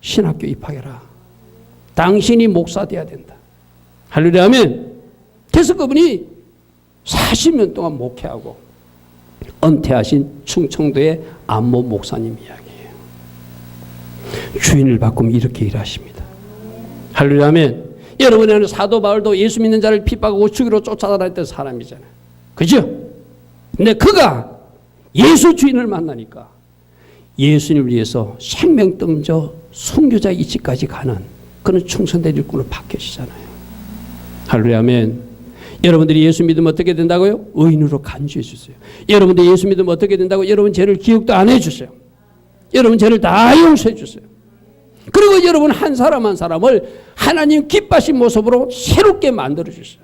신학교 입학해라. 당신이 목사 돼야 된다. 할렐루야. 아멘. 그래서 그분이 40년 동안 목회하고 은퇴하신 충청도의 안모 목사님 이야기예요. 주인을 바꾸면 이렇게 일하십니다. 할렐루야. 아멘. 여러분은 사도 바울도 예수 믿는 자를 핍박하고 죽이러 쫓아다녔던 사람이잖아요. 그죠? 근데 그가 예수 주인을 만나니까 예수님을 위해서 생명 던져 순교자 이치까지 가는 그런 충성된 일꾼으로 바뀌시잖아요. 할렐루야. 아멘. 여러분들이 예수 믿으면 어떻게 된다고요? 의인으로 간주해 주세요. 여러분들이 예수 믿으면 어떻게 된다고? 여러분 죄를 기억도 안 해 주세요. 여러분 죄를 다 용서해 주세요. 그리고 여러분 한 사람 한 사람을 하나님 기뻐하신 모습으로 새롭게 만들어 주세요.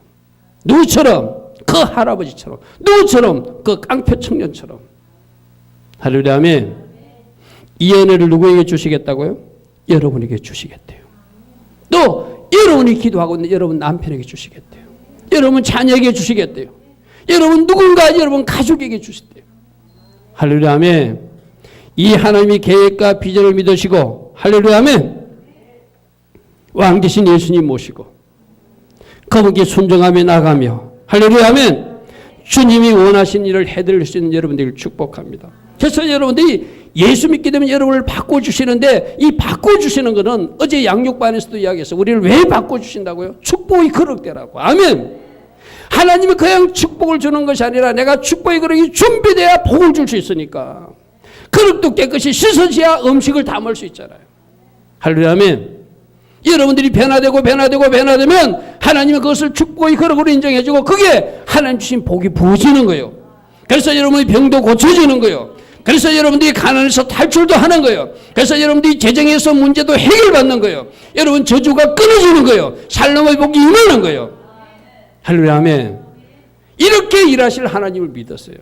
누구처럼? 그 할아버지처럼. 누구처럼? 그 깡패 청년처럼. 할렐루야. 아멘. 이 은혜를 누구에게 주시겠다고요? 여러분에게 주시겠대요. 또 여러분이 기도하고 있는 여러분 남편에게 주시겠대요. 여러분 자녀에게 주시겠대요. 여러분 누군가 여러분 가족에게 주시대요. 할렐루야. 아멘. 이 하나님의 계획과 비전을 믿으시고 할렐루야. 아멘. 왕 되신 예수님 모시고 그분께 순종하며 나가며 할렐루야. 아멘. 주님이 원하신 일을 해드릴 수 있는 여러분들을 축복합니다. 그래서 여러분들이 예수 믿게 되면 여러분을 바꿔주시는데 이 바꿔주시는 것은 어제 양육반에서도 이야기했어요. 우리를 왜 바꿔주신다고요? 축복이 그릇되라고. 아멘. 하나님이 그냥 축복을 주는 것이 아니라 내가 축복의 그릇이 준비돼야 복을 줄 수 있으니까 그릇도 깨끗이 씻어져야 음식을 담을 수 있잖아요. 할렐루야. 아멘. 여러분들이 변화되면 하나님은 그것을 축복의 그릇으로 인정해주고 그게 하나님 주신 복이 부어지는 거예요. 그래서 여러분의 병도 고쳐지는 거예요. 그래서 여러분들이 가난에서 탈출도 하는 거예요. 그래서 여러분들이 재정에서 문제도 해결받는 거예요. 여러분 저주가 끊어지는 거예요. 살림의 복이 임하는 거예요. 할렐루야. 아멘. 이렇게 일하실 하나님을 믿었어요.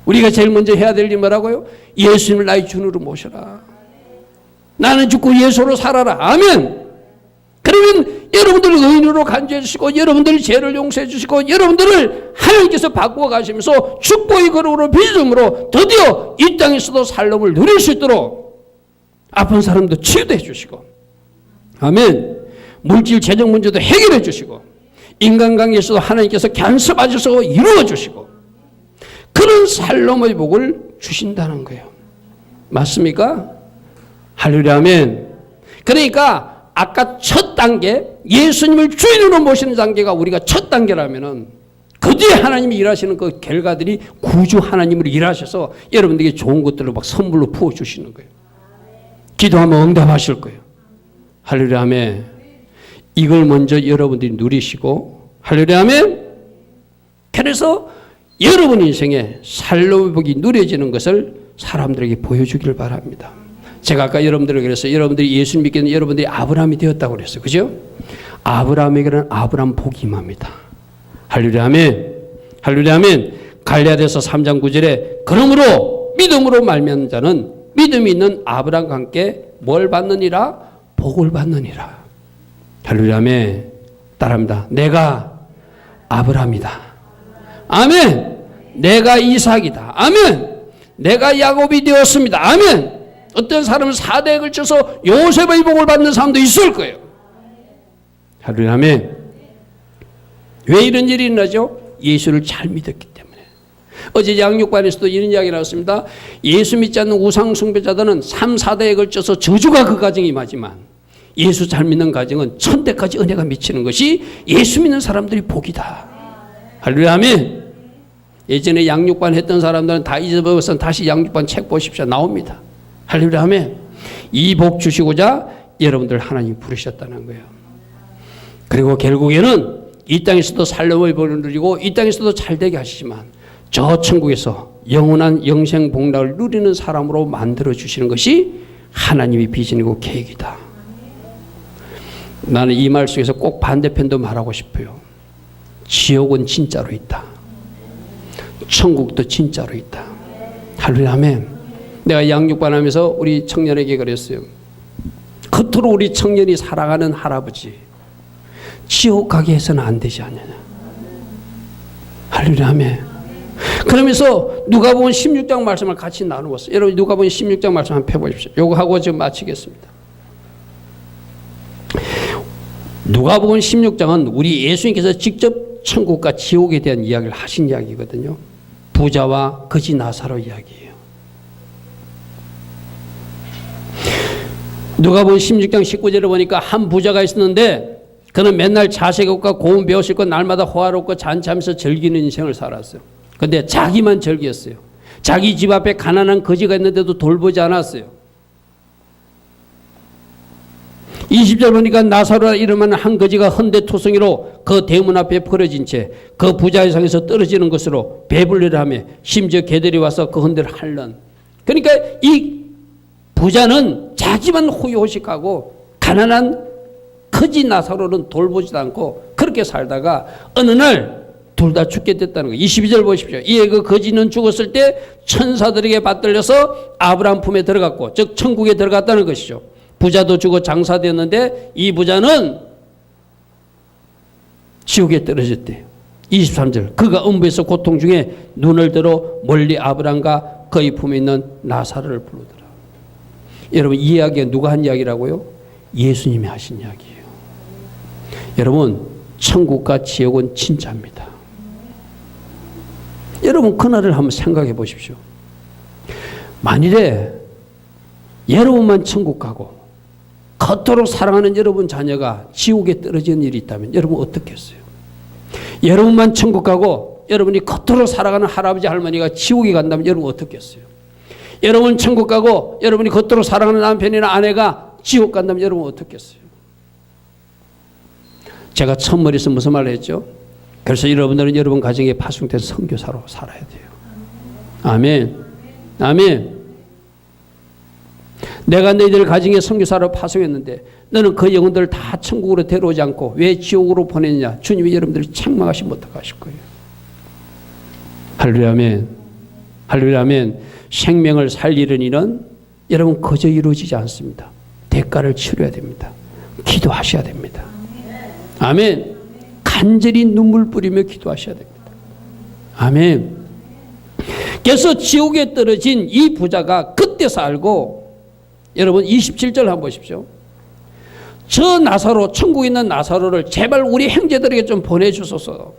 우리가 제일 먼저 해야 될 일이 뭐라고요? 예수님을 나의 주인으로 모셔라. 나는 죽고 예수로 살아라. 아멘. 그러면 여러분들을 의인으로 간주해 주시고 여러분들의 죄를 용서해 주시고 여러분들을 하나님께서 바꾸어 가시면서 축복의 그릇으로 빚음으로 드디어 이 땅에서도 살림을 누릴 수 있도록 아픈 사람도 치유도 해 주시고 아멘. 물질 재정 문제도 해결해 주시고 인간관계에서도 하나님께서 간섭하셔서 이루어 주시고 그런 살림의 복을 주신다는 거예요. 맞습니까? 할렐루야, 아멘. 그러니까 아까 첫 단계, 예수님을 주인으로 모시는 단계가 우리가 첫 단계라면은 그 뒤에 하나님이 일하시는 그 결과들이 구주 하나님으로 일하셔서 여러분들에게 좋은 것들을 막 선물로 부어주시는 거예요. 기도하면 응답하실 거예요. 할렐루야, 아멘. 이걸 먼저 여러분들이 누리시고, 할렐루야, 아멘. 그래서 여러분 인생에 살로복이 누려지는 것을 사람들에게 보여주길 바랍니다. 제가 아까 여러분들에게 그래서 여러분들이 예수 믿게 되는 여러분들이 아브라함이 되었다고 그랬어요. 그죠? 아브라함에게는 아브라함 복이 임합니다. 할렐루야, 아멘. 할렐루야, 아멘. 갈라디아서 3장 9절에 그러므로 믿음으로 말미암는 자는 믿음이 있는 아브라함과 함께 뭘 받느니라? 복을 받느니라. 할렐루야, 아멘. 따라합니다. 내가 아브라함이다. 아멘. 내가 이삭이다. 아멘. 내가 야곱이 되었습니다. 아멘. 어떤 사람은 4대에 걸쳐서 요셉의 복을 받는 사람도 있을 거예요. 할렐루야, 아멘. 왜 이런 일이 일어나죠? 예수를 잘 믿었기 때문에. 어제 양육반에서도 이런 이야기 나왔습니다. 예수 믿지 않는 우상 숭배자들은 3, 4대에 걸쳐서 저주가 그 가정에 임하지만 예수 잘 믿는 가정은 1000대까지 은혜가 미치는 것이 예수 믿는 사람들이 복이다. 할렐루야, 아멘. 예전에 양육반 했던 사람들은 다 잊어버려서 다시 양육반 책 보십시오. 나옵니다. 할렐루야, 아멘. 이 복 주시고자 여러분들 하나님 부르셨다는 거예요. 그리고 결국에는 이 땅에서도 살로의 복을 누리고 이 땅에서도 잘되게 하시지만 저 천국에서 영원한 영생 복락을 누리는 사람으로 만들어 주시는 것이 하나님의 비전이고 계획이다. 나는 이 말 속에서 꼭 반대편도 말하고 싶어요. 지옥은 진짜로 있다. 천국도 진짜로 있다. 할렐루야, 아멘. 내가 양육반 하면서 우리 청년에게 그랬어요. 겉으로 우리 청년이 살아가는 할아버지 지옥 가게 해서는 안 되지 않느냐. 할렐루야, 아멘. 그러면서 누가복음 16장 말씀을 같이 나누었어요. 여러분 누가복음 16장 말씀 한번 펴보십시오. 요거 하고 지금 마치겠습니다. 누가복음 16장은 우리 예수님께서 직접 천국과 지옥에 대한 이야기를 하신 이야기거든요. 부자와 거지 나사로 이야기예요. 누가복음 16장 19절에 보니까 한 부자가 있었는데 그는 맨날 자식과 고운 배우 싣고 날마다 호화롭고 잔치하면서 즐기는 인생을 살았어요. 그런데 자기만 즐겼어요. 자기 집 앞에 가난한 거지가 있는데도 돌보지 않았어요. 20절 보니까 나사로라 이름하는 한 거지가 헌데투성이로 그 대문 앞에 버려진 채 그 부자의 상에서 떨어지는 것으로 배불리를 하며 심지어 개들이 와서 그 헌데를 핥는. 그러니까 이 부자는 자기만 호의호식하고 가난한 거지 나사로는 돌보지도 않고 그렇게 살다가 어느 날 둘 다 죽게 됐다는 거예요. 22절 보십시오. 이에 그 거지는 죽었을 때 천사들에게 받들려서 아브라함 품에 들어갔고 즉 천국에 들어갔다는 것이죠. 부자도 죽어 장사되었는데 이 부자는 지옥에 떨어졌대요. 23절 그가 음부에서 고통 중에 눈을 들어 멀리 아브라함과 그의 품에 있는 나사로를 부르더라. 여러분 이 이야기가 누가 한 이야기라고요? 예수님이 하신 이야기예요. 여러분 천국과 지옥은 진짜입니다. 여러분 그날을 한번 생각해 보십시오. 만일에 여러분만 천국 가고 겉으로 사랑하는 여러분 자녀가 지옥에 떨어지는 일이 있다면 여러분 어떻겠어요? 여러분만 천국 가고 여러분이 겉으로 살아가는 할아버지 할머니가 지옥에 간다면 여러분 어떻겠어요? 여러분 천국 가고 여러분이 겉으로 사랑하는 남편이나 아내가 지옥 간다면 여러분 어떻겠어요? 제가 첫머리에서 무슨 말을 했죠? 그래서 여러분들은 여러분 가정에 파송된 선교사로 살아야 돼요. 아멘. 아멘. 내가 너희들 가정에 선교사로 파송했는데 너는 그 영혼들을 다 천국으로 데려오지 않고 왜 지옥으로 보냈냐? 주님이 여러분들을 책망하시면 어떡하실 거예요? 할렐루야, 아멘. 할렐루야, 아멘. 생명을 살리는 일은 여러분 거저 이루어지지 않습니다. 대가를 치러야 됩니다. 기도하셔야 됩니다. 아멘. 간절히 눈물 뿌리며 기도하셔야 됩니다. 아멘. 그래서 지옥에 떨어진 이 부자가 그때서 알고 여러분 27절 한번 보십시오. 저 나사로 천국에 있는 나사로를 제발 우리 형제들에게 좀 보내주소서.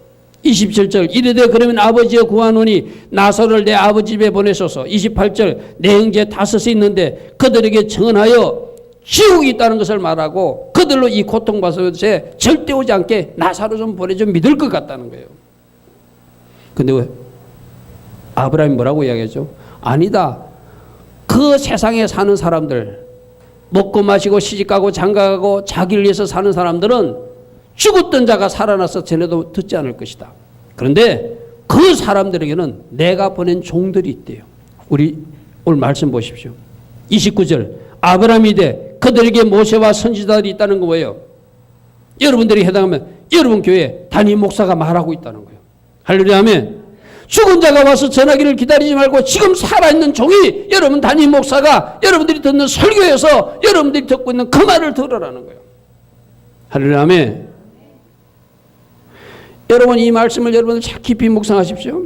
27절 이르되 그러면 아버지여 구하노니 나사로를 내 아버지 집에 보내소서. 28절 내 형제 다섯이 있는데 그들에게 증언하여 지옥이 있다는 것을 말하고 그들로 이 고통받을 것에 절대 오지 않게 나사로 좀 보내줘 믿을 것 같다는 거예요. 근데 왜 아브라함이 뭐라고 이야기하죠? 아니다. 그 세상에 사는 사람들, 먹고 마시고 시집가고 장가가고 자기를 위해서 사는 사람들은 죽었던 자가 살아나서 전에도 듣지 않을 것이다. 그런데 그 사람들에게는 내가 보낸 종들이 있대요. 우리 오늘 말씀 보십시오. 29절 아브라함이 돼 그들에게 모세와 선지자들이 있다는 거예요. 여러분들이 해당하면 여러분 교회 담임 목사가 말하고 있다는 거예요. 할렐루야 아멘. 죽은 자가 와서 전하기를 기다리지 말고 지금 살아있는 종이 여러분 담임 목사가 여러분들이 듣는 설교에서 여러분들이 듣고 있는 그 말을 들으라는 거예요. 할렐루야 아멘. 여러분 이 말씀을 여러분들 잘 깊이 묵상하십시오.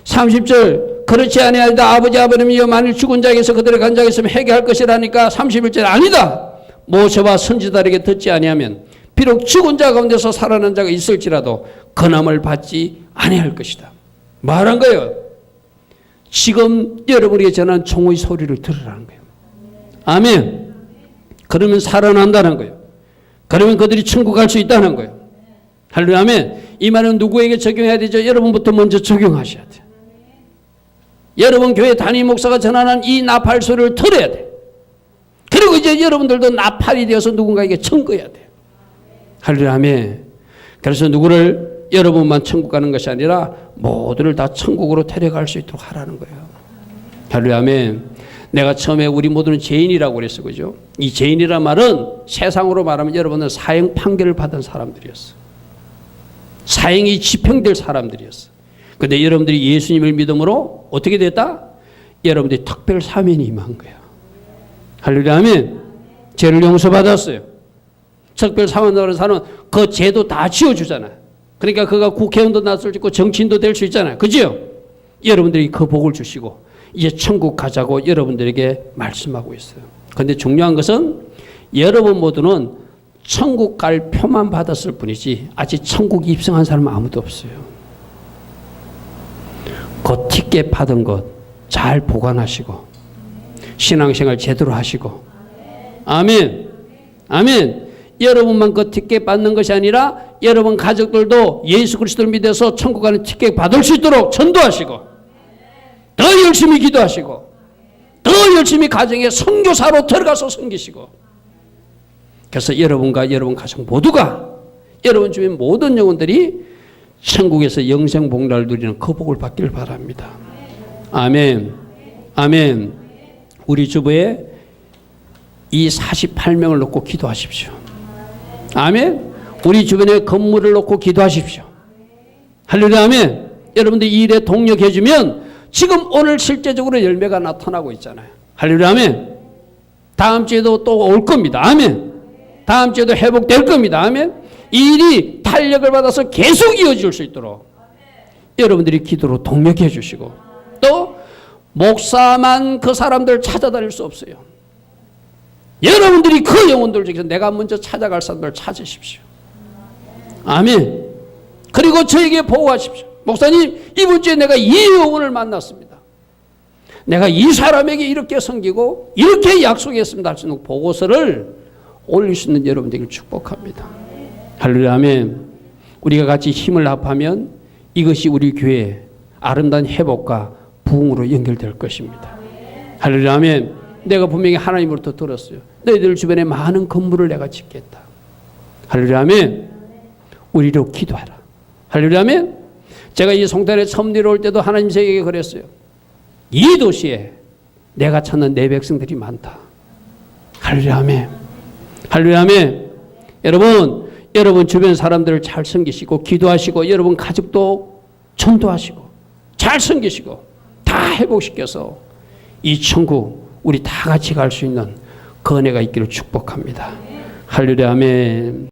30절 그렇지 아니하다 아버지 아버님이여 만일 죽은 자에게서 그들의 간 자가 있으면 회개할 것이라니까 31절 아니다. 모세와 선지자들에게 듣지 아니하면 비록 죽은 자 가운데서 살아난 자가 있을지라도 건함을 받지 아니할 것이다. 말한 거예요. 지금 여러분에게 전한 종의 소리를 들으라는 거예요. 아멘. 그러면 살아난다는 거예요. 그러면 그들이 천국 갈 수 있다는 거예요. 할렐루야 아멘. 이 말은 누구에게 적용해야 되죠? 여러분부터 먼저 적용하셔야 돼요. 여러분 교회 담임 목사가 전하는 이 나팔 소리를 들어야 돼요. 그리고 이제 여러분들도 나팔이 되어서 누군가에게 청거해야 돼요. 할렐루야 아멘. 그래서 누구를 여러분만 천국 가는 것이 아니라 모두를 다 천국으로 데려갈 수 있도록 하라는 거예요. 할렐루야 아멘. 내가 처음에 우리 모두는 죄인이라고 그랬어. 그죠? 이 죄인이란 말은 세상으로 말하면 여러분은 사형 판결을 받은 사람들이었어. 사형이 집행될 사람들이었어. 그런데 여러분들이 예수님을 믿음으로 어떻게 됐다? 여러분들이 특별 사면이 임한 거예요. 할렐루야 아멘. 죄를 용서받았어요. 특별 사면으로 사는 그 죄도 다 지워주잖아요. 그러니까 그가 국회의원도 나설 수 있고 정치인도 될 수 있잖아요. 그죠? 여러분들이 그 복을 주시고 이제 천국 가자고 여러분들에게 말씀하고 있어요. 그런데 중요한 것은 여러분 모두는 천국 갈 표만 받았을 뿐이지 아직 천국 입성한 사람은 아무도 없어요. 그 티켓 받은 것 잘 보관하시고 신앙생활 제대로 하시고 아멘 아멘. 여러분만 그 티켓 받는 것이 아니라 여러분 가족들도 예수 그리스도를 믿어서 천국 가는 티켓 받을 수 있도록 전도하시고 더 열심히 기도하시고 더 열심히 가정에 선교사로 들어가서 섬기시고 그래서 여러분과 여러분 가정 모두가 여러분 주변 모든 영혼들이 천국에서 영생 복락을 누리는 그 복을 받기를 바랍니다. 아멘 아멘. 우리 주부에 이 48명을 놓고 기도하십시오. 아멘. 우리 주변에 건물을 놓고 기도하십시오. 할렐루야 아멘. 여러분들 이 일에 동력해주면 지금 오늘 실제적으로 열매가 나타나고 있잖아요. 할렐루야 아멘. 다음 주에도 또 올 겁니다. 아멘. 다음 주에도 회복될 겁니다. 아멘. 이 일이 탄력을 받아서 계속 이어질 수 있도록 여러분들이 기도로 동력해 주시고 또 목사만 그 사람들 찾아다닐 수 없어요. 여러분들이 그 영혼들 중에서 내가 먼저 찾아갈 사람들 찾으십시오. 아멘. 그리고 저에게 보고하십시오. 목사님 이번 주에 내가 이 영혼을 만났습니다. 내가 이 사람에게 이렇게 섬기고 이렇게 약속했습니다 할 수 있는 보고서를 올릴 수 있는 여러분들을 축복합니다. 할렐루야 아멘. 우리가 같이 힘을 합하면 이것이 우리 교회의 아름다운 회복과 부흥으로 연결될 것입니다. 할렐루야 아멘. 내가 분명히 하나님으로부터 들었어요. 너희들 주변에 많은 건물을 내가 짓겠다. 할렐루야 아멘. 우리로 기도하라. 할렐루야 아멘. 제가 이 송탄에 처음 내려올 때도 하나님 제게 그랬어요. 이 도시에 내가 찾는 내 백성들이 많다. 할렐루야 아멘. 할렐루야 아멘. 여러분 주변 사람들을 잘 섬기시고 기도하시고 여러분 가족도 전도하시고 잘 섬기시고 다 회복시켜서 이 천국 우리 다 같이 갈 수 있는 그 은혜가 있기를 축복합니다. 할렐루야 아멘.